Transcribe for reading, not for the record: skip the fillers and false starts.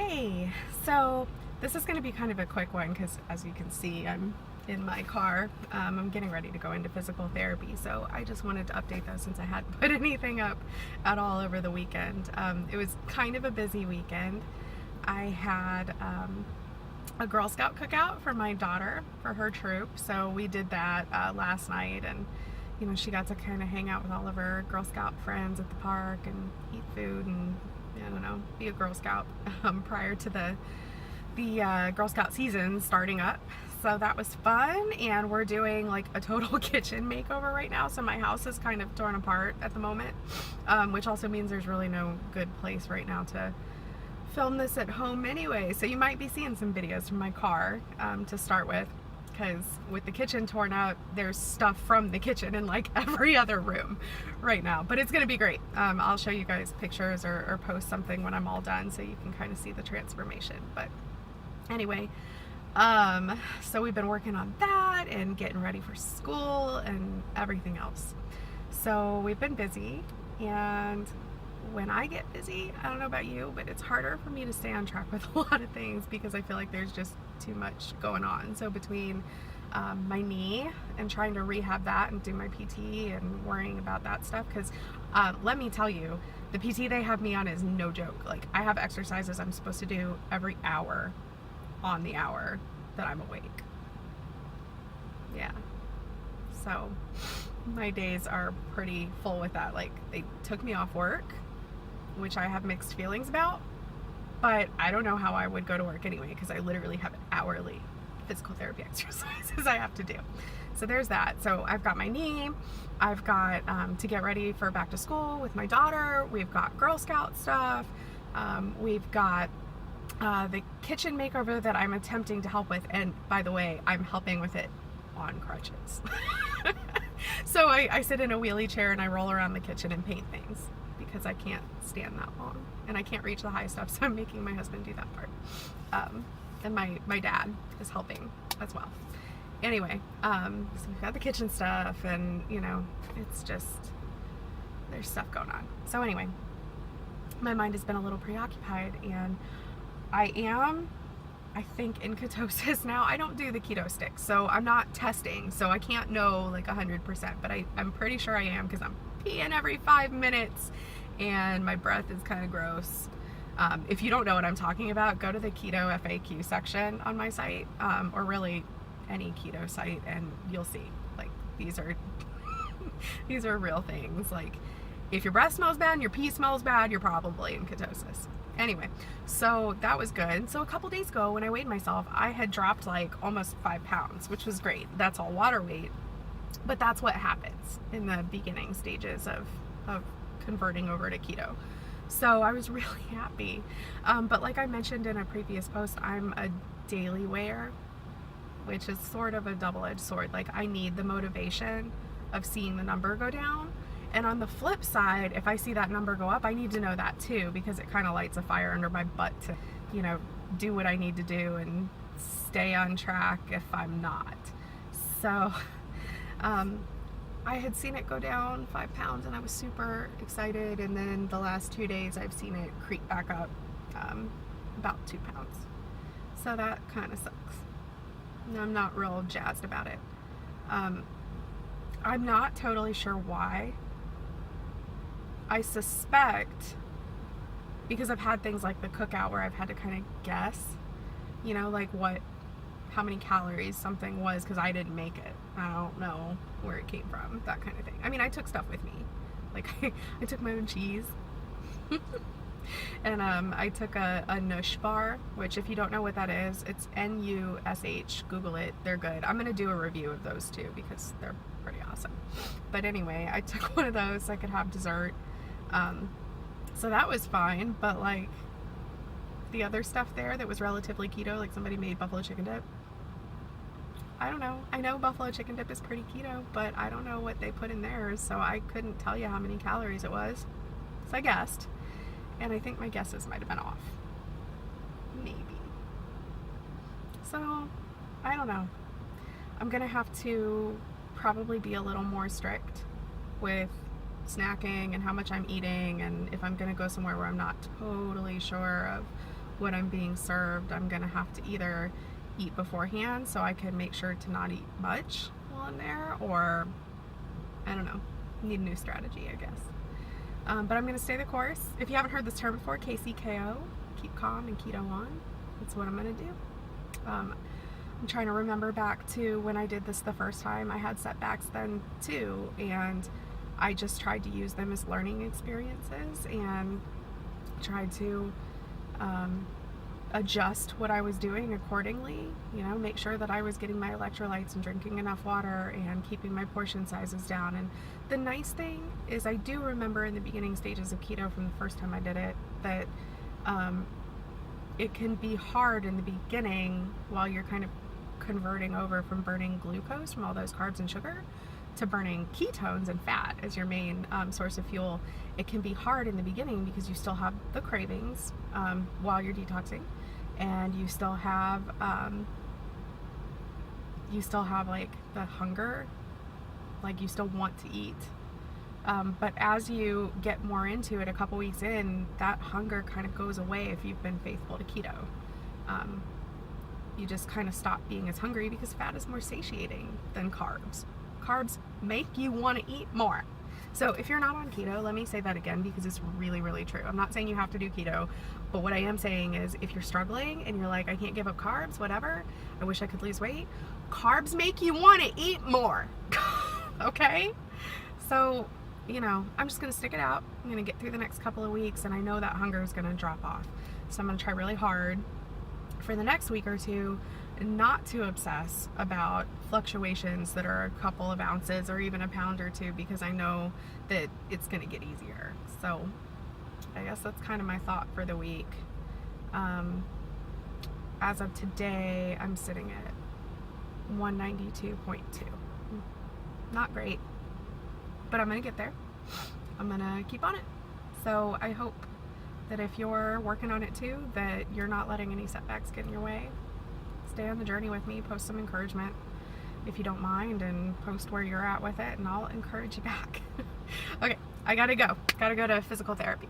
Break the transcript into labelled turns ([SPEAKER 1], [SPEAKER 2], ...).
[SPEAKER 1] Hey, so this is going to be kind of a quick one because, as you can see, I'm in my car. I'm getting ready to go into physical therapy, so I just wanted to update those since I hadn't put anything up at all over the weekend. It was kind of a busy weekend. I had a Girl Scout cookout for my daughter for her troop, so we did that last night, and she got to kind of hang out with all of her Girl Scout friends at the park and eat food and I don't know, be a Girl Scout prior to the Girl Scout season starting up. So that was fun, and we're doing like a total kitchen makeover right now. So my house is kind of torn apart at the moment, which also means there's really no good place right now to film this at home anyway. So you might be seeing some videos from my car to start with, because with the kitchen torn up, there's stuff from the kitchen in like every other room right now, but it's gonna be great. I'll show you guys pictures or post something when I'm all done so you can kind of see the transformation. But anyway, so we've been working on that and getting ready for school and everything else. So we've been busy, and when I get busy, I don't know about you, but it's harder for me to stay on track with a lot of things because I feel like there's just too much going on. So between my knee and trying to rehab that and do my PT and worrying about that stuff, because let me tell you, the PT they have me on is no joke. Like, I have exercises I'm supposed to do every hour on the hour that I'm awake. Yeah. So my days are pretty full with that. Like, they took me off work, which I have mixed feelings about, but I don't know how I would go to work anyway because I literally have hourly physical therapy exercises I have to do. So there's that. So I've got my knee, I've got to get ready for back to school with my daughter, we've got Girl Scout stuff, we've got the kitchen makeover that I'm attempting to help with, and by the way, I'm helping with it on crutches. So I sit in a wheelie chair and I roll around the kitchen and paint things because I can't stand that long and I can't reach the high stuff, so I'm making my husband do that part. And my dad is helping as well. Anyway, so we've got the kitchen stuff, and it's just, there's stuff going on. So anyway, my mind has been a little preoccupied, and I think in ketosis now. I don't do the keto sticks, so I'm not testing, so I can't know like 100%, but I'm pretty sure I am because I'm peeing every 5 minutes and my breath is kind of gross. If you don't know what I'm talking about, go to the keto FAQ section on my site, or really any keto site, and you'll see, like, these are these are real things. Like, if your breath smells bad and your pee smells bad, you're probably in ketosis. Anyway, so that was good. So a couple days ago when I weighed myself, I had dropped like almost 5 pounds, which was great. That's all water weight, but that's what happens in the beginning stages of converting over to keto. So I was really happy. But like I mentioned in a previous post, I'm a daily weigher, which is sort of a double-edged sword. Like, I need the motivation of seeing the number go down. And on the flip side, if I see that number go up, I need to know that too, because it kind of lights a fire under my butt to, do what I need to do and stay on track if I'm not. So I had seen it go down 5 pounds and I was super excited, and then the last 2 days I've seen it creep back up about 2 pounds. So that kind of sucks. I'm not real jazzed about it. I'm not totally sure why. I suspect because I've had things like the cookout where I've had to kind of guess, like how many calories something was, because I didn't make it. I don't know where it came from, that kind of thing. I mean, I took stuff with me. Like, I took my own cheese. And I took a Nush bar, which, if you don't know what that is, it's Nush. Google it. They're good. I'm going to do a review of those too because they're pretty awesome. But anyway, I took one of those so I could have dessert. So that was fine, but like the other stuff there that was relatively keto, like somebody made buffalo chicken dip. I don't know. I know buffalo chicken dip is pretty keto, but I don't know what they put in theirs, so I couldn't tell you how many calories it was. So I guessed, and I think my guesses might have been off. Maybe. So, I don't know. I'm gonna have to probably be a little more strict with snacking and how much I'm eating, and if I'm gonna go somewhere where I'm not totally sure of what I'm being served, I'm gonna have to either eat beforehand so I can make sure to not eat much while I'm there, or I don't know, need a new strategy, I guess. But I'm gonna stay the course. If you haven't heard this term before, KC&W, keep calm and keto on. That's what I'm gonna do. I'm trying to remember back to when I did this the first time. I had setbacks then too, and I just tried to use them as learning experiences and tried to adjust what I was doing accordingly, you know, make sure that I was getting my electrolytes and drinking enough water and keeping my portion sizes down. And the nice thing is I do remember in the beginning stages of keto from the first time I did it that it can be hard in the beginning while you're kind of converting over from burning glucose from all those carbs and sugar to burning ketones and fat as your main source of fuel. It can be hard in the beginning because you still have the cravings while you're detoxing, and you still have like the hunger, like you still want to eat. But as you get more into it, a couple weeks in, that hunger kind of goes away if you've been faithful to keto. You just kind of stop being as hungry because fat is more satiating than carbs. Carbs make you want to eat more. So if you're not on keto, let me say that again because it's really, really true. I'm not saying you have to do keto, but what I am saying is if you're struggling and you're like, I can't give up carbs, whatever, I wish I could lose weight, carbs make you want to eat more. Okay? So, you know, I'm just going to stick it out. I'm going to get through the next couple of weeks, and I know that hunger is going to drop off. So I'm going to try really hard for the next week or two not to obsess about fluctuations that are a couple of ounces or even a pound or two, because I know that it's going to get easier. So I guess that's kind of my thought for the week. As of today, I'm sitting at 192.2. Not great, but I'm going to get there. I'm going to keep on it. So I hope that if you're working on it too, that you're not letting any setbacks get in your way. Stay on the journey with me, post some encouragement if you don't mind, and post where you're at with it, and I'll encourage you back. Okay, I gotta go to physical therapy.